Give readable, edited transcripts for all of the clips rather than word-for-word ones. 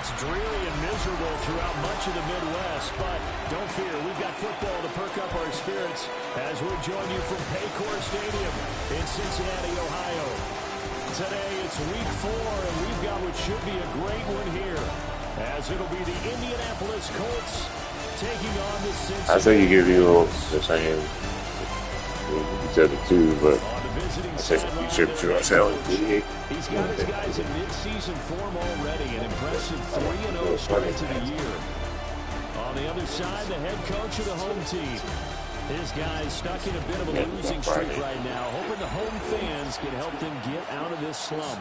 It's dreary and miserable throughout much of the Midwest, but don't fear, we've got football to perk up our spirits as we join you from Paycor Stadium in Cincinnati, Ohio. Today it's week 4, and we've got what should be a great one here, as it'll be the Indianapolis Colts taking on the Cincinnati. I say you give you the same each other too, but I think you should tell it. He's got his guys in mid-season form already, an impressive 3-0 start to the year. On the other side, the head coach of the home team. His guys stuck in a bit of a losing streak right now, hoping the home fans can help them get out of this slump.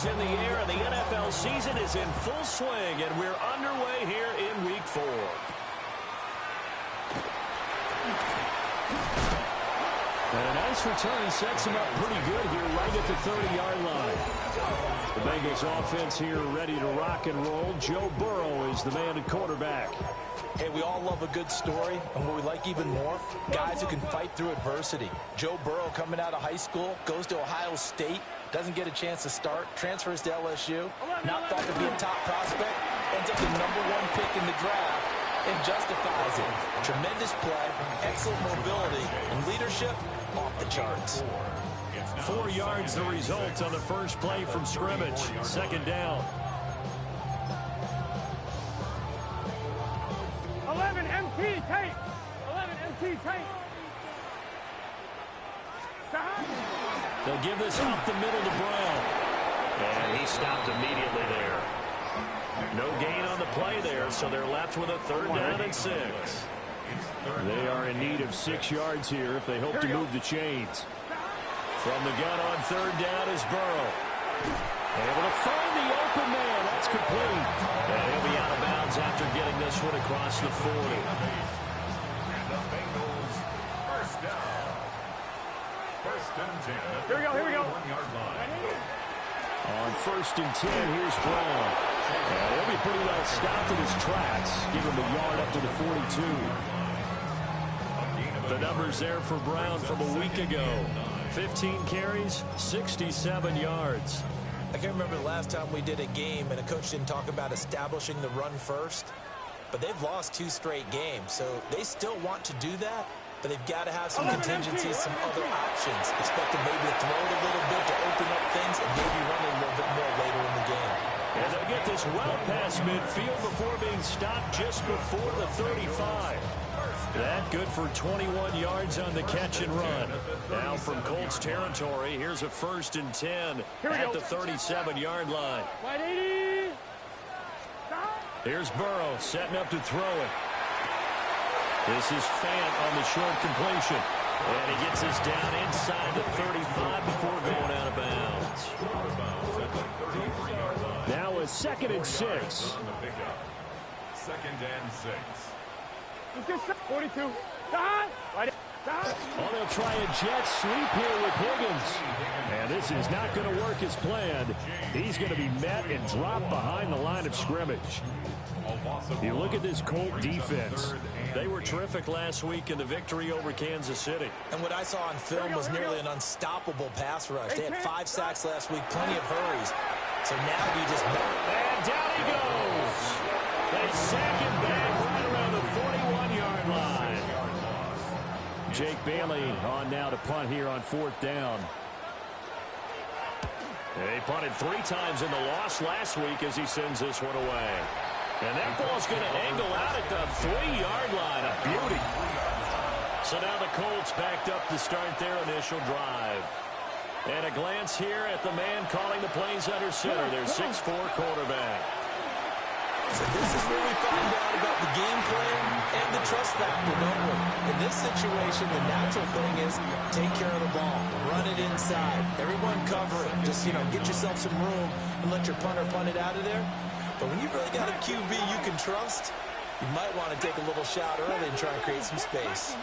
In the air, and the NFL season is in full swing, and we're underway here in week 4. And a nice return sets him up pretty good here right at the 30-yard line. The Bengals offense here ready to rock and roll. Joe Burrow is the man at quarterback. Hey, we all love a good story, and what we like even more, guys who can fight through adversity. Joe Burrow coming out of high school, goes to Ohio State, doesn't get a chance to start, transfers to LSU, not thought to be a top prospect, ends up the #1 pick in the draft, and justifies it. Tremendous play, excellent mobility, and leadership off the charts. 4 yards the result on the first play from scrimmage. Second down. 11 MT tape. 11 MT tape. They'll give this up the middle to Brown. And he stopped immediately there. No gain on the play there, so they're left with a 3rd down and 6. They are in need of 6 yards here if they hope to move the chains. From the gun on 3rd down is Burrow. Able to find the open man. That's complete. And he'll be out of bounds after getting this one across the 40. Here we go. On 1st and 10, here's Brown. And he'll be pretty well stopped in his tracks. Give him a yard up to the 42. The numbers there for Brown from a week ago. 15 carries, 67 yards. I can't remember the last time we did a game and a coach didn't talk about establishing the run first. But they've lost 2 straight games, so they still want to do that. But they've got to have some contingencies, some other options. Expect them maybe to throw it a little bit to open up things and maybe run it a little bit more later in the game. And they'll get this well past midfield before being stopped just before the 35. That good for 21 yards on the catch and run. Now from Colts territory, here's a 1st and 10 at the 37-yard line. Here's Burrow setting up to throw it. This is Fant on the short completion. And he gets this down inside the 35 before going out of bounds. Now a 2nd and 6. 2nd and 6. 42. Oh, they'll try a jet sweep here with Higgins. And this is not going to work as planned. He's going to be met and dropped behind the line of scrimmage. You look at this Colt defense. They were terrific last week in the victory over Kansas City. And what I saw on film was nearly an unstoppable pass rush. They had 5 sacks last week, plenty of hurries. So now he just... And down he goes. They sack him back right around the 41-yard line. Jake Bailey on now to punt here on 4th down. They punted 3 times in the loss last week as he sends this one away. And that ball's going to angle out at the 3-yard line. A beauty. So now the Colts backed up to start their initial drive. And a glance here at the man calling the plays under center, their 6'4" quarterback. So this is where we find out about the game plan and the trust factor, don't we? In this situation, the natural thing is take care of the ball, run it inside, everyone cover it. Just, get yourself some room and let your punter punt it out of there. But when you've really got a QB you can trust, you might want to take a little shot early and try and create some space.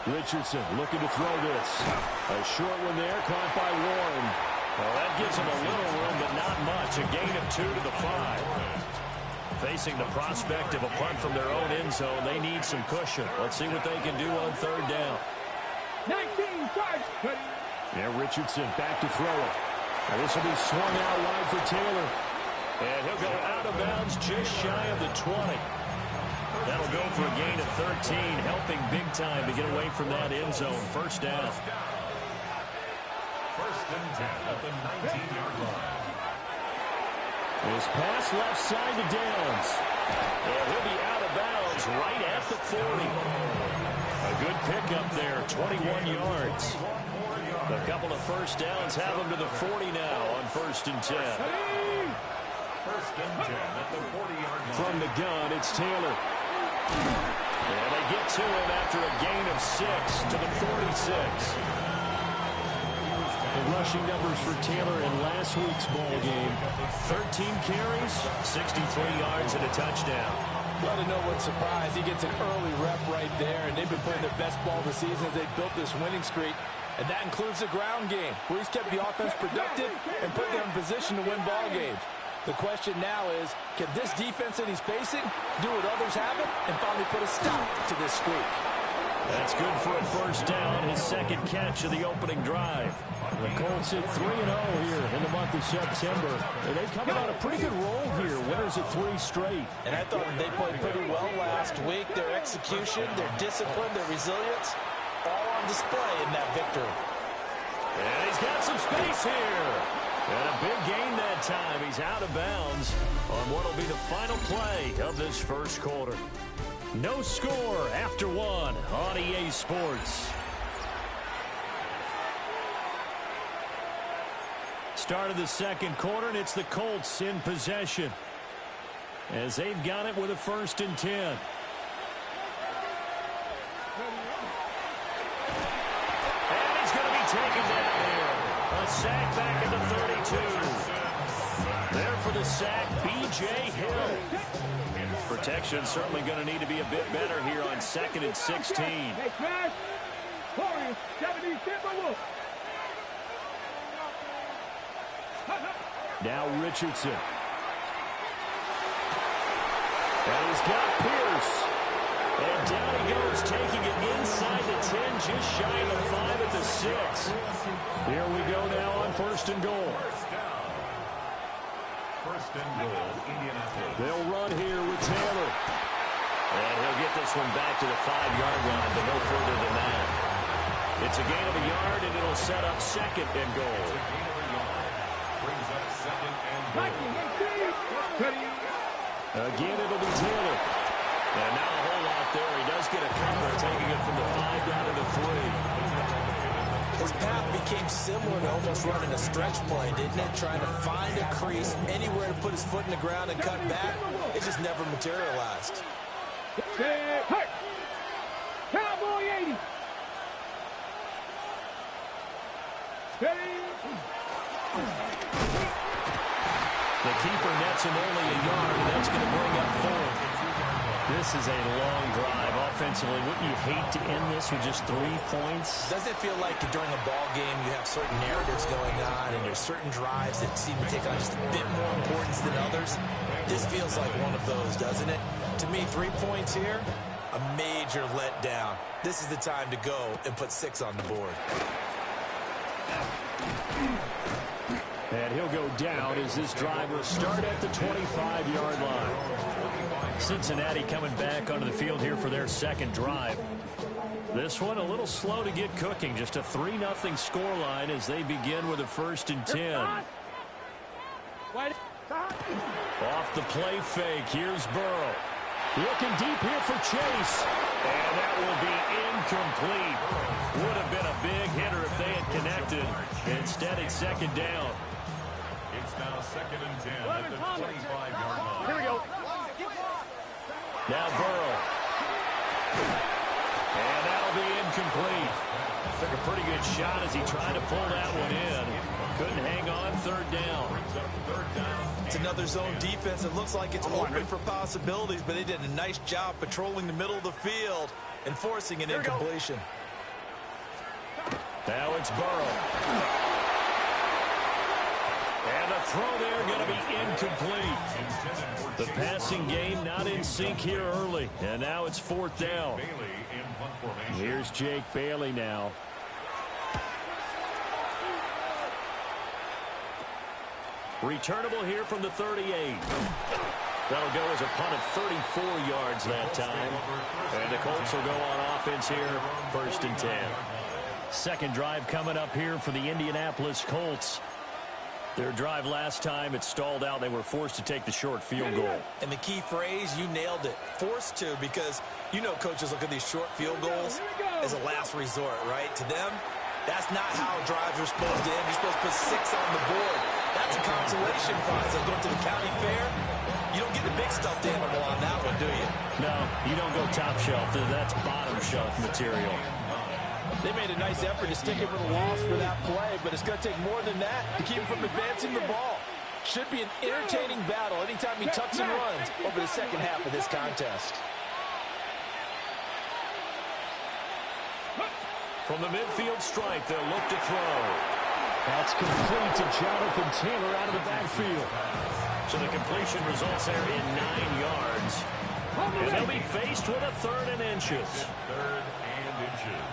Richardson looking to throw this. A short one there, caught by Warren. Well, that gives them a little room, but not much. A gain of 2 to the 5. Facing the prospect of a punt from their own end zone, they need some cushion. Let's see what they can do on third down. 19 yards. Yeah, Richardson back to throw it. Now this will be swung out wide for Taylor. And he'll go out of bounds just shy of the 20. That'll go for a gain of 13, helping big time to get away from that end zone. First down. First and 10 at the 19-yard line. His pass left side to Downs. And he'll be out of bounds right at the 40. A good pickup there, 21 yards. A couple of first downs have him to the 40 now on first and 10. First and 10 at the 40-yard line. From the gun, it's Taylor. And they get to him after a gain of 6 to the 46. The rushing numbers for Taylor in last week's ball game: 13 carries, 63 yards, and a touchdown. Well, to no one's surprise, he gets an early rep right there, and they've been playing their best ball this season as they built this winning streak. And that includes the ground game, where he's kept the offense productive and put them in position to win ball games. The question now is, can this defense that he's facing do what others haven't and finally put a stop to this streak? That's good for a first down, his second catch of the opening drive. The Colts hit 3-0 here in the month of September. And they come on a pretty good roll here, winners of 3 straight. And I thought they played pretty well last week. Their execution, their discipline, their resilience, all on display in that victory. And he's got some space here. And a big gain that time. He's out of bounds on what will be the final play of this first quarter. No score after 1 on EA Sports. Start of the second quarter, and it's the Colts in possession as they've got it with a first and 10. And he's going to be taken down here. A sack back at the 32. There for the sack, B.J. Hill. Protection certainly going to need to be a bit better here on 2nd and 16. Now Richardson. And he's got Pierce. And down he goes, taking it inside the 10, just shy of the 5 at the 6. Here we go now on first and goal. First and goal, Indianapolis. They'll run here with Taylor. And he'll get this one back to the 5-yard line, but no further than that. It's a gain of a yard, and it'll set up second and goal. Brings up second and goal. Again, it'll be Taylor. And now a whole lot there. He does get a cover, taking it from the 5 down to the 3. His path became similar to almost running a stretch play, didn't it? Trying to find a crease, anywhere to put his foot in the ground and cut back. It just never materialized. Cowboy 80. The keeper nets him only a yard, and that's going to bring up 4. This is a long drive offensively. Wouldn't you hate to end this with just 3 points? Doesn't it feel like during a ball game you have certain narratives going on and there's certain drives that seem to take on just a bit more importance than others? This feels like one of those, doesn't it? To me, 3 points here, a major letdown. This is the time to go and put 6 on the board. And he'll go down as this drive will start at the 25-yard line. Cincinnati coming back onto the field here for their second drive. This one a little slow to get cooking. Just a 3-0 scoreline as they begin with a first and 10. Off the play fake. Here's Burrow. Looking deep here for Chase. And that will be incomplete. Would have been a big hitter if they had connected. Instead, it's second down. It's now second and 10 at the 25-yard line. Here we go. Now Burrow. And that'll be incomplete. Took a pretty good shot as he tried to pull that one in. Couldn't hang on, third down. It's another zone defense. It looks like it's open for possibilities, but they did a nice job patrolling the middle of the field and forcing an incompletion. Now it's Burrow. And the throw there going to be incomplete. The passing game not in sync here early. And now it's 4th down. Here's Jake Bailey now. Returnable here from the 38. That'll go as a punt of 34 yards that time. And the Colts will go on offense here, 1st and 10. Second drive coming up here for the Indianapolis Colts. Their drive last time, it stalled out. They were forced to take the short field goal. And the key phrase, you nailed it. Forced to, because you know coaches look at these short field goals as a last resort, right? To them, that's not how drives are supposed to end. You're supposed to put 6 on the board. That's a consolation prize. They'll go to the county fair. You don't get the big stuffed animal on that one, do you? No, you don't go top shelf. That's bottom shelf material. They made a nice effort to stick him with a loss for that play, but it's going to take more than that to keep him from advancing the ball. Should be an entertaining battle anytime he tucks and runs over the second half of this contest. From the midfield stripe, they'll look to throw. That's complete to Jonathan Taylor out of the backfield. So the completion results there in 9 yards. And they'll be faced with a 3rd and inches. 3rd and inches.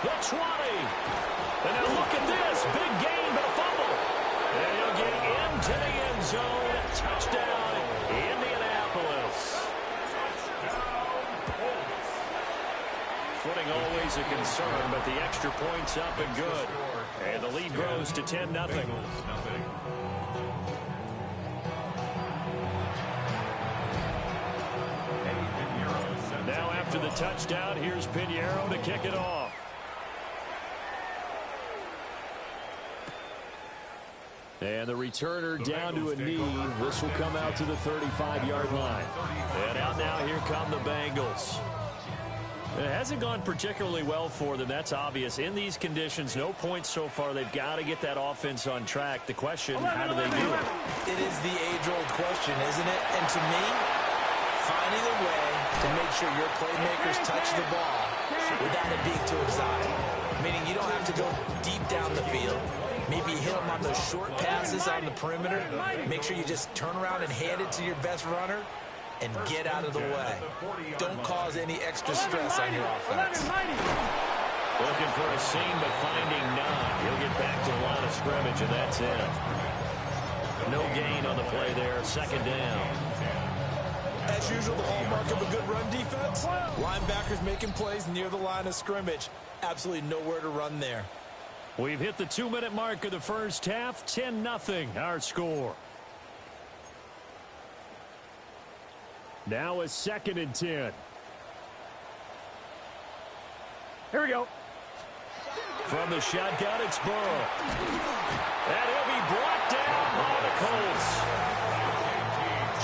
The 20. And now look at this. Big gain, but a fumble. And he'll get into the end zone. Touchdown, Indianapolis. Footing always a concern, but the extra point's up and good. And the lead grows to 10-0. Now after the touchdown, here's Pinheiro to kick it off. And the returner down to a knee. This will come out to the 35-yard line. And out now, here come the Bengals. It hasn't gone particularly well for them. That's obvious. In these conditions, no points so far. They've got to get that offense on track. The question, how do they do it? It is the age-old question, isn't it? And to me, finding a way to make sure your playmakers touch the ball without it being too exotic. Meaning you don't have to go deep down the field. Maybe hit them on those short passes on the perimeter. Make sure you just turn around and hand it to your best runner and get out of the way. Don't cause any extra stress on your offense. Looking for a seam, but finding none. He'll get back to the line of scrimmage, and that's it. No gain on the play there. 2nd down. As usual, the hallmark of a good run defense. Linebackers making plays near the line of scrimmage. Absolutely nowhere to run there. We've hit the 2-minute mark of the first half. 10-0, our score. Now a 2nd and 10. Here we go. From the shotgun, it's Burrow. And he'll be brought down by the Colts.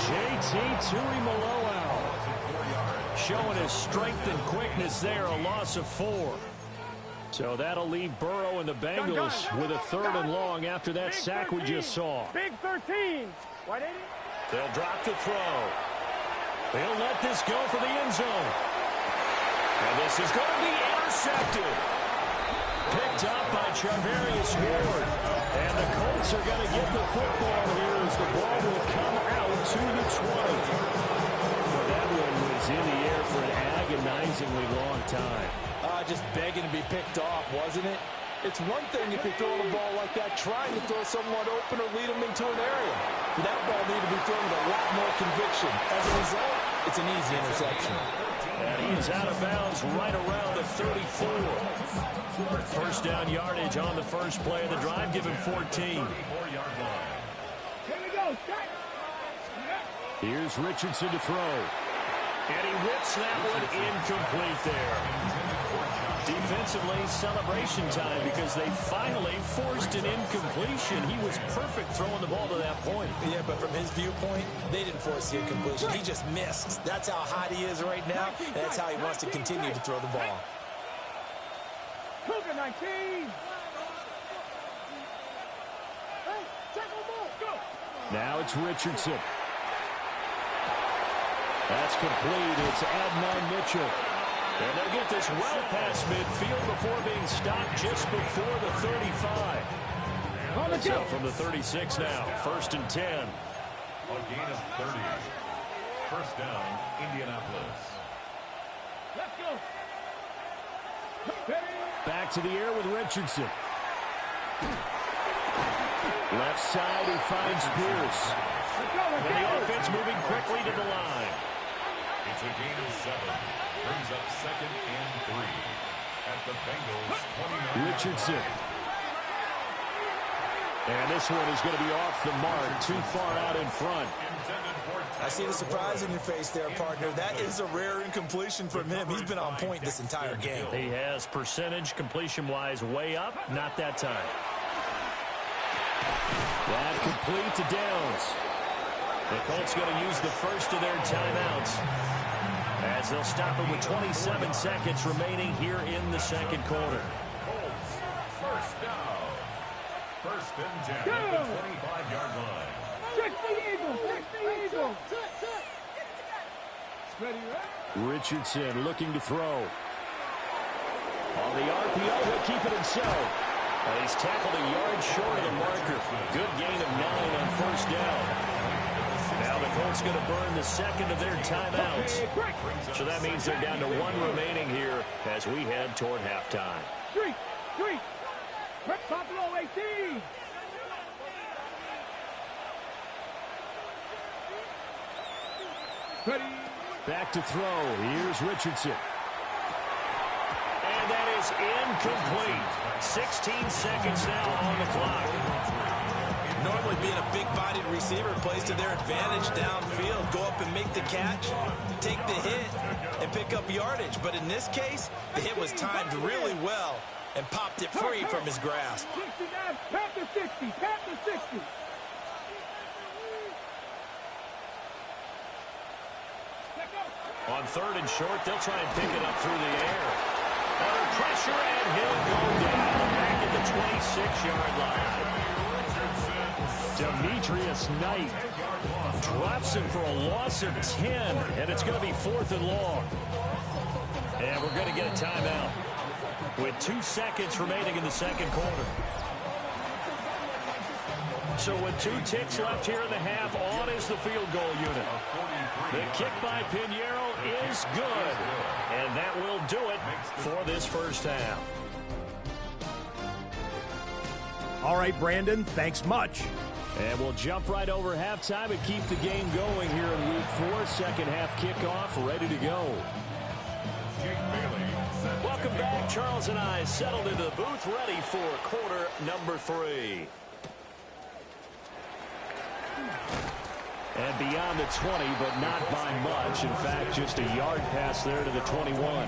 JT Tuimoloau showing his strength and quickness there, a loss of 4. So that'll leave Burrow and the Bengals with a 3rd and long after that sack we just saw. Big 13. White 80. They'll drop the throw. They'll let this go for the end zone. And this is going to be intercepted. Picked up by Charvarius Ward. And the Colts are going to get the football here as the ball will come out to the 20. Well, that one was in the air for an agonizingly long time. Just begging to be picked off, wasn't it? It's one thing if you're throwing a ball like that, trying to throw someone open or lead them into an area. But that ball needed to be thrown with a lot more conviction. As a result, it's an easy interception. And he is out of bounds right around the 34. First down yardage on the first play of the drive, give him 14. Here we go. Here's Richardson to throw. And he whips that one incomplete there. Defensively, celebration time because they finally forced an incompletion. He was perfect throwing the ball to that point. Yeah, but from his viewpoint, they didn't force the incompletion. He just missed. That's how hot he is right now, and that's how he wants to continue to throw the ball. Cougar 19. Hey, check on ball. Go. Now it's Richardson. That's complete. It's Adnan Mitchell. And they'll get this well past midfield before being stopped just before the 35. So from the 36 now, 1st and 10. A gain of 30. First down, Indianapolis. Let's go. Back to the air with Richardson. Left side, he finds Pierce. And the offense moving quickly to the line. It's a gain of 7. Brings up 2nd and 3. At the Bengals' 29. Richardson. And this one is going to be off the mark, too far out in front. I see the surprise in your face there, partner. That is a rare incompletion from him. He's been on point this entire game. He has percentage completion-wise way up, not that time. That complete to Downs. The Colts going to use the first of their timeouts as they'll stop it with 27 seconds remaining here in the second quarter. Colts, first down. 1st and 10 at the 25-yard line. Check the eagle. Check the eagle. Richardson looking to throw. On the RPO, he'll keep it himself. He's tackled a yard short of the marker. Good gain of 9 on 1st down. Now the Colts going to burn the second of their timeouts. So that means they're down to 1 remaining here as we head toward halftime. 3. Top low 18. Ready. Back to throw. Here's Richardson. And that is incomplete. 16 seconds now on the clock. Normally being a big-bodied receiver plays to their advantage downfield. Go up and make the catch, take the hit, and pick up yardage. But in this case, the hit was timed really well and popped it free from his grasp. 69, tap to 60, tap to 60. On 3rd and short, they'll try and pick it up through the air. Under pressure, and he'll go down back at the 26-yard line. Demetrius Knight drops him for a loss of 10, and it's going to be 4th and long. And we're going to get a timeout with 2 seconds remaining in the second quarter. So with 2 ticks left here in the half, on is the field goal unit. The kick by Pinheiro is good. And that will do it for this first half. All right, Brandon, thanks much. And we'll jump right over halftime and keep the game going here in Week 4. Second half kickoff, ready to go. Welcome back. Charles and I settled into the booth, ready for quarter number 3. And beyond the 20, but not by much. In fact, just a yard pass there to the 21.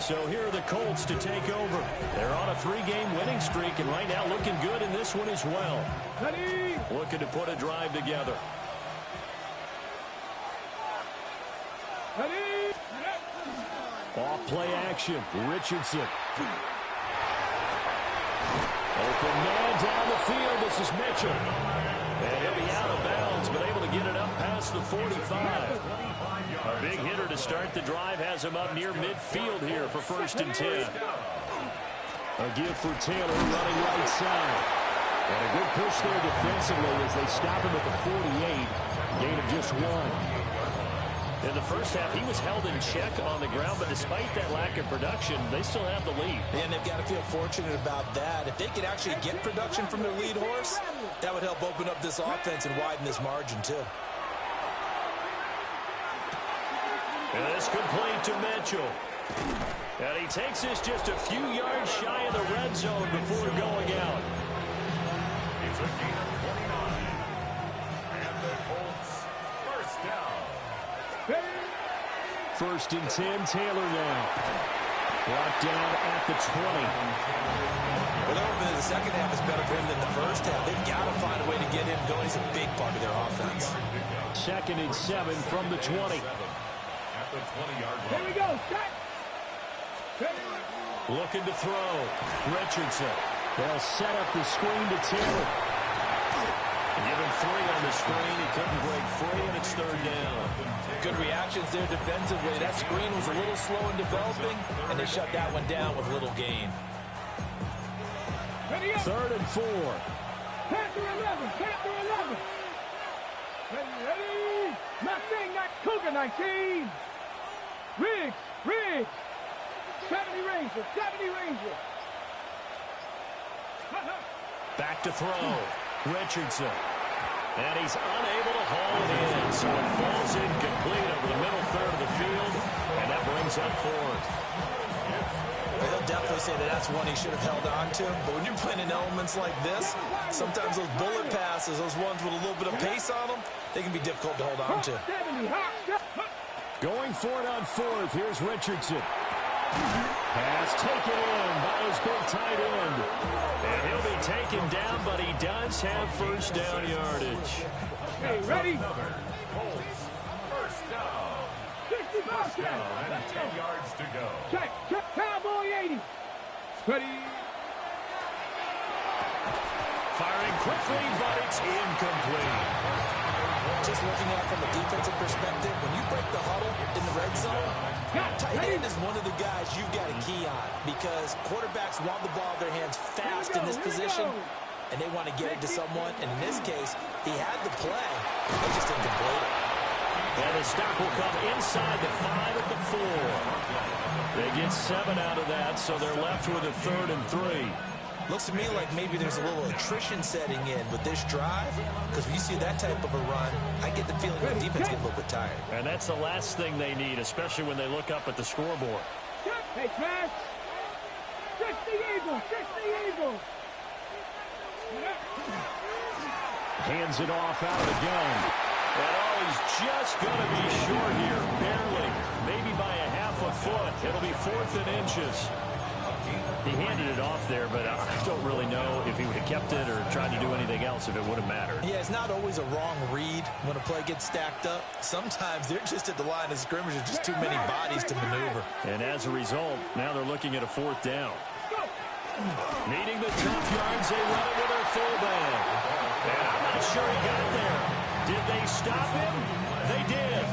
So here are the Colts to take over. They're on a 3-game winning streak, and right now looking good in this one as well. Ready. Looking to put a drive together. Ready. Off play action. Richardson. Open man down the field. This is Mitchell. And he'll be out of bounds, but able to get it up past the 45. A big hitter to start the drive has him up near midfield here for 1st and 10. A give for Taylor running right side. And a good push there defensively as they stop him at the 48. Gain of just 1. In the first half, he was held in check on the ground, but despite that lack of production, they still have the lead. And they've got to feel fortunate about that. If they could actually get production from their lead horse, that would help open up this offense and widen this margin, too. And this complete to Mitchell. And he takes this just a few yards shy of the red zone before going out. It's a gain of 29. And the Colts, first down. 1st and 10, Taylor now. Brought down at the 20. Well, their opening in the second half is better for him than the first half. They've got to find a way to get him going. He's a big part of their offense. 2nd and 7 from the 20. At the 20-yard line. Here we go. Shot. Looking to throw. Richardson. They'll set up the screen to Taylor. Give him 3 on the screen. He couldn't break free, and it's 3rd down. Good reactions there defensively. That screen was a little slow in developing, and they shut that one down with little gain. 3rd and 4. Panther 11, Panther 11. Ready. Mustang, not Cougar 19. Riggs. 70 Ranger, 70 Ranger. Back to throw. Richardson. And he's unable to haul it in, so it falls incomplete over the middle third of the field, and that brings up 4th. They'll definitely say that that's one he should have held on to, but when you're playing in elements like this, sometimes those bullet passes, those ones with a little bit of pace on them, they can be difficult to hold on to. Going for it on 4th. Here's Richardson. Pass taken in by his big tight end. And he'll be taken down, but he does have 1st down yardage. Okay, ready? First down. 65 First down and 10 yards to go. Check. Cowboy 80. Ready. Firing quickly, but it's incomplete. Just looking at it from a defensive perspective, when you break the huddle in the red zone, tight end is one of the guys you've got a key on because quarterbacks want the ball in their hands fast in this position, and they want to get it to someone. And in this case, he had the play. They just didn't complete it. And the stop will come inside the 5 at the 4. They get 7 out of that, so they're left with a 3rd and 3. Looks to me like maybe there's a little attrition setting in with this drive, because when you see that type of a run, I get the feeling the defense gets a little bit tired. And that's the last thing they need, especially when they look up at the scoreboard. Hey, Smash. 60 Eagles. Hands it off out of the gun. And he's just going to be short here, barely, maybe by a half a foot. It'll be 4th and inches. He handed it off there, but I don't really know if he would have kept it or tried to do anything else if it would have mattered. Yeah, it's not always a wrong read when a play gets stacked up. Sometimes they're just at the line of scrimmage. There's just too many bodies to maneuver. And as a result, now they're looking at a 4th down. Needing the tough yards, they run it with their fullback. And I'm not sure he got there. Did they stop him? They did.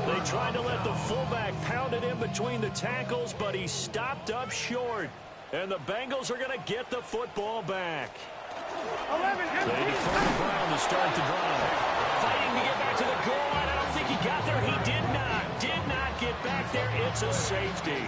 They tried to let the fullback pound it in between the tackles, but he stopped up short. And the Bengals are going to get the football back. 11 They defer to Brown to start the drive. Fighting to get back to the goal line. I don't think he got there. He did not get back there. It's a safety.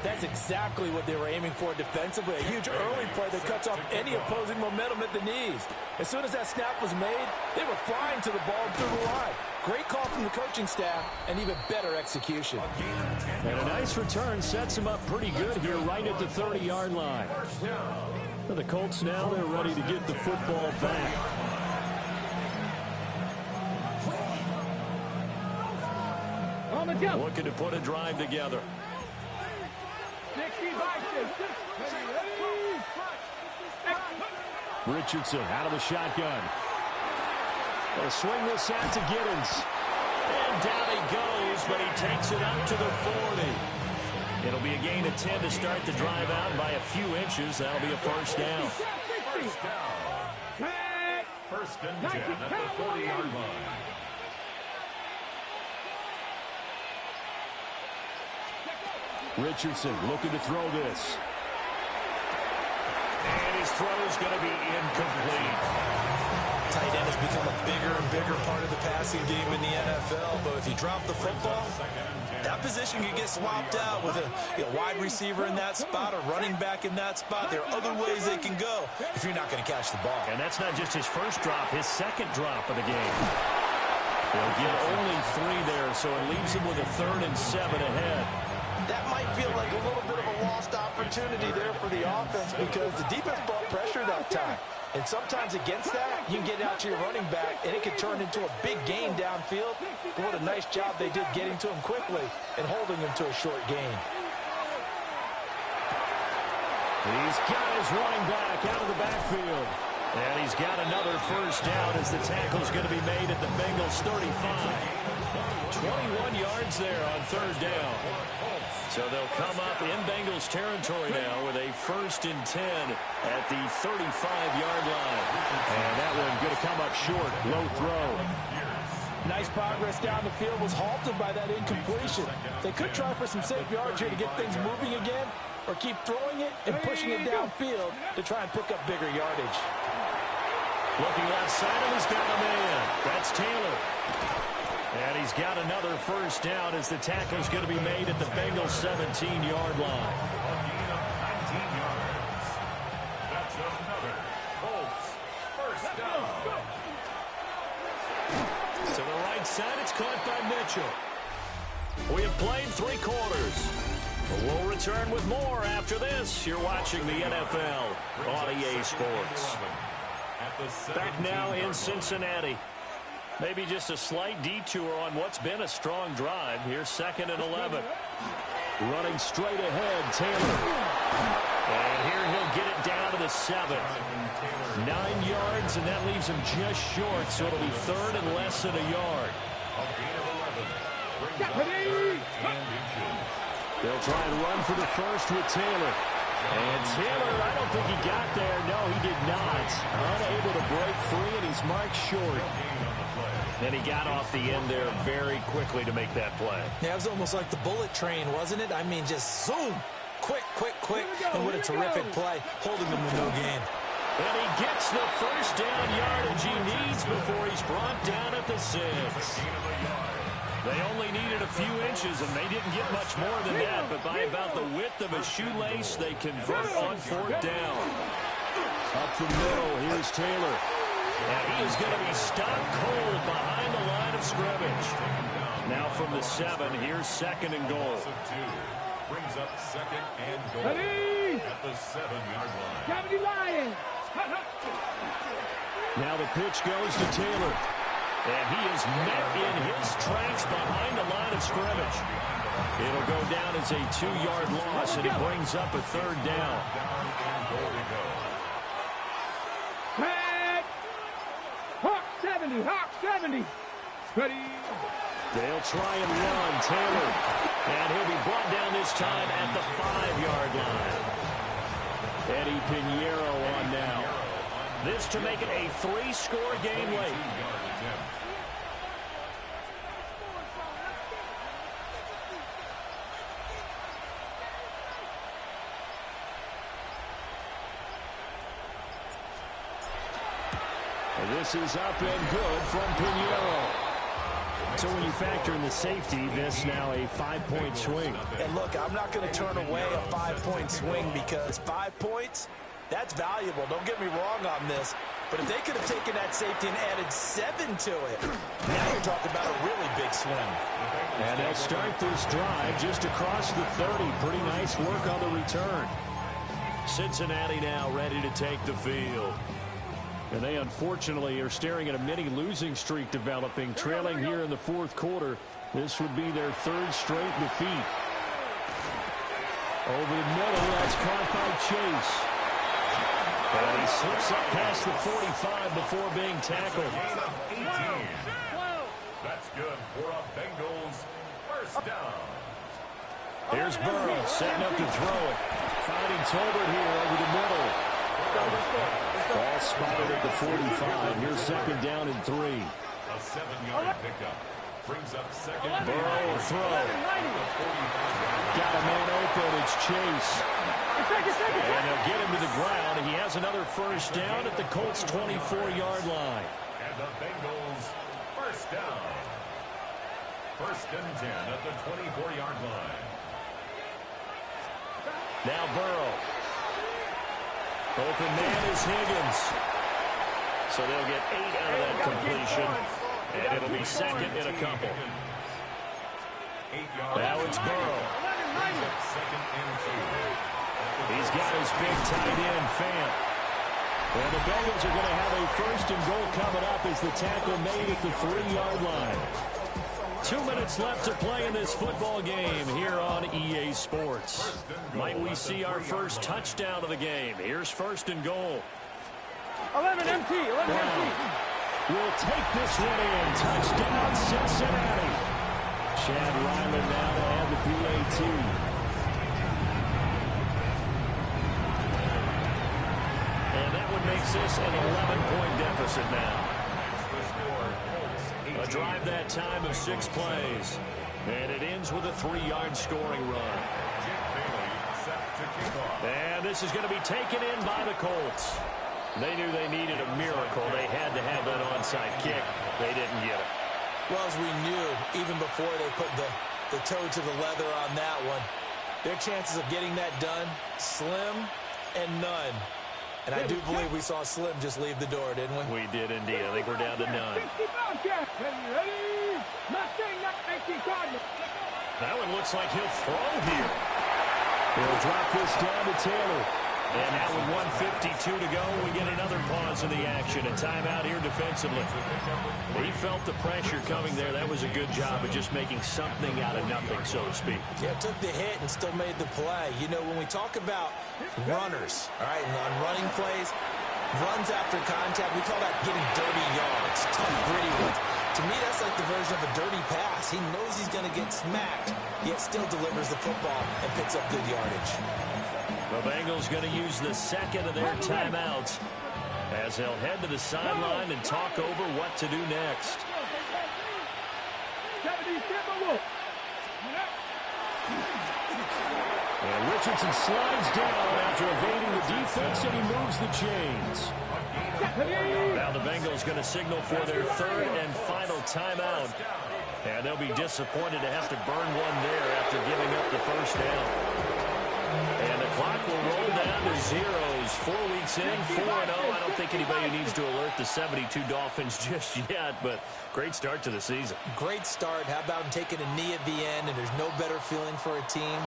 That's exactly what they were aiming for defensively. A huge early play that cuts off any opposing momentum at the knees. As soon as that snap was made, they were flying to the ball through the line. Great call from the coaching staff and even better execution. And a nice return sets him up pretty good here right at the 30-yard line. For the Colts now, they're ready to get the football back. On the jump. Looking to put a drive together. 60 by 6. Richardson out of the shotgun. They'll swing this out to Giddens. And down he goes, but he takes it up to the 40. It'll be a gain of 10 to start the drive out by a few inches. That'll be a 1st down. First down. 1st and 10 at the 40-yard line. Richardson looking to throw this. And his throw's going to be incomplete. Tight end has become a bigger and bigger part of the passing game in the NFL, but if you drop the football, that position can get swapped out with a wide receiver in that spot, a running back in that spot. There are other ways they can go if you're not going to catch the ball. And that's not just his first drop, his 2nd drop of the game. They'll get only 3 there, so it leaves him with a 3rd and 7 ahead. That might feel like a little bit of a lost opportunity there for the offense because the defense brought pressure that time. And sometimes against that, you can get out to your running back, and it can turn into a big gain downfield. But what a nice job they did getting to him quickly and holding him to a short gain. He's got his running back out of the backfield. And he's got another 1st down as the tackle's going to be made at the Bengals 35. 21 yards there on 3rd down. So they'll come up in Bengals territory now with a 1st and 10 at the 35-yard line. And that one going to come up short. Low throw. Nice progress down the field was halted by that incompletion. They could try for some safe yards here to get things moving again, or keep throwing it and pushing it downfield to try and pick up bigger yardage. Looking left side, and he's got a man. That's Taylor. And he's got another 1st down as the tackle's going to be made at the Bengals 17-yard line. A gain of 19 yards. That's another Colts 1st down. To the right side, it's caught by Mitchell. We have played 3 quarters. We'll return with more after this. You're watching the NFL on EA Sports. Back now in Cincinnati. Maybe just a slight detour on what's been a strong drive. Here's 2nd and 11. Running straight ahead, Taylor. And here he'll get it down to the 7. 9 yards, and that leaves him just short, so it'll be 3rd and less than a yard. They'll try and run for the 1st with Taylor. And Taylor, I don't think he got there. No, he did not. Unable to break free, and he's marked short. Then he got off the end there very quickly to make that play. Yeah, it was almost like the bullet train, wasn't it? I mean, just zoom. Quick, quick, quick. And what a terrific play, holding them to no gain. And he gets the 1st down yardage he needs before he's brought down at the 6. They only needed a few inches, and they didn't get much more than that. But by about the width of a shoelace, they convert on 4th down. Up the middle, here's Taylor. And he is going to be stopped cold behind the line of scrimmage. Now from the 7, here's 2nd and goal. Brings up 2nd and goal at the 7-yard line. Cavity Lions. Now the pitch goes to Taylor. And he is met in his tracks behind the line of scrimmage. It'll go down as a 2-yard loss, and it brings up a 3rd down. Hawk 70, Hawk 70. Ready. They'll try and run, Taylor. And he'll be brought down this time at the 5-yard line. Eddie Pinheiro on now. This to make it a 3-score game late. This is up and good from Pinheiro. So when you factor in the safety, this now a 5-point swing. And look, I'm not going to turn away a 5-point swing because 5 points, that's valuable. Don't get me wrong on this. But if they could have taken that safety and added 7 to it, now you're talking about a really big swing. And they'll start this drive just across the 30. Pretty nice work on the return. Cincinnati now ready to take the field. And they unfortunately are staring at a mini losing streak developing, trailing here in the 4th quarter. This would be their 3rd straight defeat. Over the middle, that's caught by Chase. And he slips up past the 45 before being tackled. 18. That's good for a Bengals 1st down. Here's Burrow setting up to throw it. Finding Tolbert here over the middle. Ball spotted at the 45. Here's 2nd down and 3. A 7-yard pickup. Brings up 2nd. Burrow will throw. Got a man open. It's Chase. And they'll get him to the ground. He has another 1st down at the Colts' 24-yard line. And the Bengals 1st down. 1st and 10 at the 24-yard line. Now Burrow. Open man is Higgins. So they'll get 8 out of that completion. And it'll be 2nd and a couple. 8 yards. Now it's Burrow. 2nd and 2. He's got his big tight end, Fant. And the Bengals are going to have a 1st and goal coming up as the tackle made at the 3-yard line. 2 minutes left to play in this football game here on EA Sports. Might we see our first touchdown of the game? Here's 1st and goal. 11 MT, 11 MT. Will take this one in. Touchdown, Cincinnati. Chad Ryland now to add the PAT. makes this an 11-point deficit now. A drive that time of 6 plays. And it ends with a 3-yard scoring run. And this is going to be taken in by the Colts. They knew they needed a miracle. They had to have that onside kick. They didn't get it. Well, as we knew, even before they put the toe to the leather on that one, their chances of getting that done, slim and none. And I do believe we saw Slim just leave the door, didn't we? We did indeed. I think we're down to none. That one looks like he'll throw here. He'll drop this down to Taylor. And now with 1:52 to go, we get another pause in the action. A timeout here defensively. He felt the pressure coming there. That was a good job of just making something out of nothing, so to speak. Yeah, took the hit and still made the play. You know, when we talk about runners, all right, and on running plays, runs after contact, we call that getting dirty yards, tough, gritty ones. To me, that's like the version of a dirty pass. He knows he's going to get smacked, yet still delivers the football and picks up good yardage. The Bengals going to use the second of their timeouts as they'll head to the sideline and talk over what to do next. And Richardson slides down after evading the defense, and he moves the chains. Now the Bengals going to signal for their third and final timeout. And they'll be disappointed to have to burn one there after giving up the first down. And the clock will roll down to zeros. 4 weeks in, 4-0. I don't think anybody needs to alert the 72 Dolphins just yet, but great start to the season. Great start. How about him taking a knee at the end, and there's no better feeling for a team